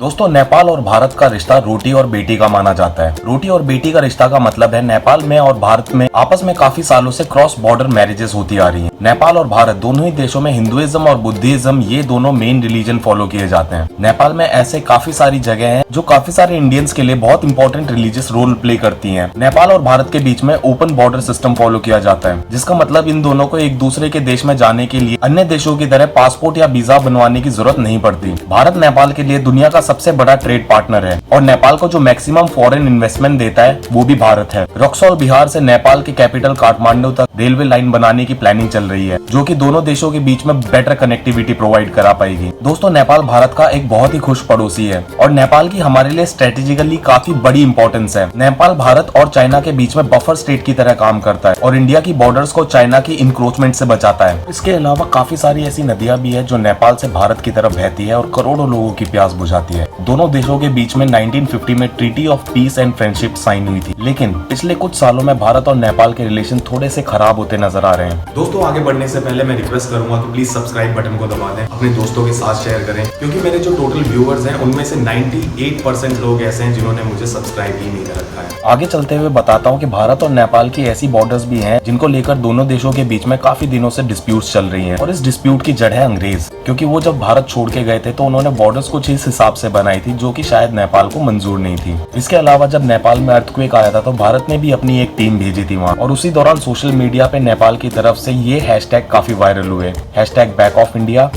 दोस्तों, नेपाल और भारत का रिश्ता रोटी और बेटी का माना जाता है। रोटी और बेटी का रिश्ता का मतलब है नेपाल में और भारत में आपस में काफी सालों से क्रॉस बॉर्डर मैरिजेस होती आ रही हैं। नेपाल और भारत दोनों ही देशों में हिंदुइज्म और बुद्धिज्म ये दोनों मेन रिलीजन फॉलो किए जाते हैं। नेपाल में ऐसे काफी सारी जगह हैं जो काफी सारे इंडियंस के लिए बहुत इंपॉर्टेंट रिलीजियस रोल प्ले करती हैं। नेपाल और भारत के बीच में ओपन बॉर्डर सिस्टम फॉलो किया जाता है, जिसका मतलब इन दोनों को एक दूसरे के देश में जाने के लिए अन्य देशों की तरह पासपोर्ट या वीजा बनवाने की जरूरत नहीं पड़ती। भारत नेपाल के लिए दुनिया का सबसे बड़ा ट्रेड पार्टनर है और नेपाल को जो मैक्सिमम फॉरेन इन्वेस्टमेंट देता है वो भी भारत है। रक्सौल बिहार से नेपाल के कैपिटल काठमांडू तक रेलवे लाइन बनाने की प्लानिंग चल रही है, जो कि दोनों देशों के बीच में बेटर कनेक्टिविटी प्रोवाइड करा पाएगी। दोस्तों, नेपाल भारत का एक बहुत ही खुश पड़ोसी है और नेपाल की हमारे लिए स्ट्रेटेजिकली काफी बड़ी इंपॉर्टेंस है। नेपाल भारत और चाइना के बीच में बफर स्टेट की तरह काम करता है और इंडिया की बॉर्डर्स को चाइना की इंक्रोचमेंट से बचाता है। इसके अलावा काफी सारी ऐसी नदियां भी है जो नेपाल से भारत की तरफ बहती है और करोड़ों लोगों की प्यास बुझाती है। दोनों देशों के बीच में 1950 में treaty of peace and friendship sign हुई थी, लेकिन पिछले कुछ सालों में भारत और नेपाल के रिलेशन थोड़े से खराब होते नजर आ रहे हैं। दोस्तों, आगे बढ़ने से पहले मैं रिक्वेस्ट करूंगा कि प्लीज सब्सक्राइब बटन को दबा दें, अपने दोस्तों के साथ शेयर करें, क्योंकि मेरे जो टोटल व्यूअर्स हैं उनमें से 98% लोग ऐसे हैं जिन्होंने मुझे सब्सक्राइब ही नहीं कर रखा है। आगे चलते हुए बताता हूँ कि भारत और नेपाल की ऐसी बॉर्डर्स भी हैं जिनको लेकर दोनों देशों के बीच में काफी दिनों से डिस्प्यूट्स चल रही हैं और इस डिस्प्यूट की जड़ है अंग्रेज, क्योंकि वो जब भारत छोड़ के गए थे तो उन्होंने बॉर्डर्स कुछ इस हिसाब से बनाई थी जो कि शायद नेपाल को मंजूर नहीं थी। इसके अलावा जब नेपाल में अर्थक्वेक आया था तो भारत ने भी अपनी एक टीम भेजी थी वहाँ, और उसी दौरान सोशल मीडिया पे नेपाल की तरफ से ये हैशटैग काफी वायरल हुए, #BackOffIndia,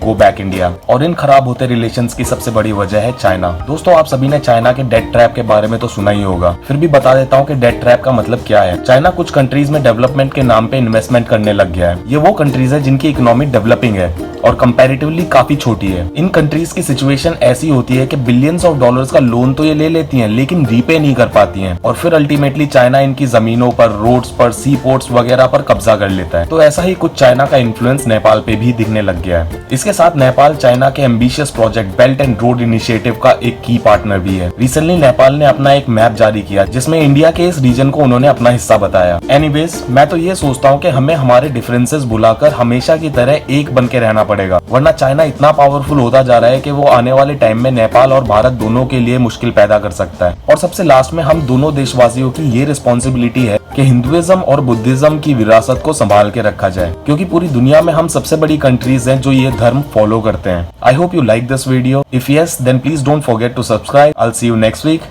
#GoBackIndia। और इन खराब होते रिलेशंस की सबसे बड़ी वजह है चाइना। दोस्तों, आप सभी ने चाइना के डेट ट्रैप के बारे में तो सुना ही होगा, फिर भी बता देता हूँ कि डेट ट्रैप का मतलब क्या है। चाइना कुछ कंट्रीज में डेवलपमेंट के नाम पे इन्वेस्टमेंट करने लग गया है। ये वो कंट्रीज है जिनकी इकोनॉमी डेवलपिंग है और कंपैरेटिवली काफी छोटी है। इन कंट्रीज की सिचुएशन ऐसी होती है कि बिलियंस ऑफ डॉलर्स का लोन तो ये ले लेती हैं लेकिन रीपे नहीं कर पाती हैं, और फिर अल्टीमेटली चाइना इनकी जमीनों पर, रोड्स पर, सी पोर्ट्स वगैरह पर कब्जा कर लेता है। तो ऐसा ही कुछ चाइना का इन्फ्लुएंस नेपाल पे भी दिखने लग गया है। इसके साथ नेपाल चाइना के ambitious project belt and road initiative का एक की पार्टनर भी है। रिसेंटली नेपाल ने अपना एक मैप जारी किया जिसमें इंडिया के इस रीजन को उन्होंने अपना हिस्सा बताया। एनीवेज, मैं तो ये सोचता हूँ कि हमें हमारे डिफरेंसेस भुलाकर हमेशा की तरह एक बन के रहना पड़ेगा, वरना चाइना इतना पावरफुल होता जा रहा है कि वो आने वाले टाइम में नेपाल और भारत दोनों के लिए मुश्किल पैदा कर सकता है। और सबसे लास्ट में हम दोनों देशवासियों की ये रिस्पॉन्सिबिलिटी है कि हिंदुइज्म और बुद्धिज्म की विरासत को संभाल के रखा जाए, क्योंकि पूरी दुनिया में हम सबसे बड़ी कंट्रीज हैं जो ये धर्म फॉलो करते हैं। I hope you like this video. If yes, then please don't forget to subscribe. I will see you next week.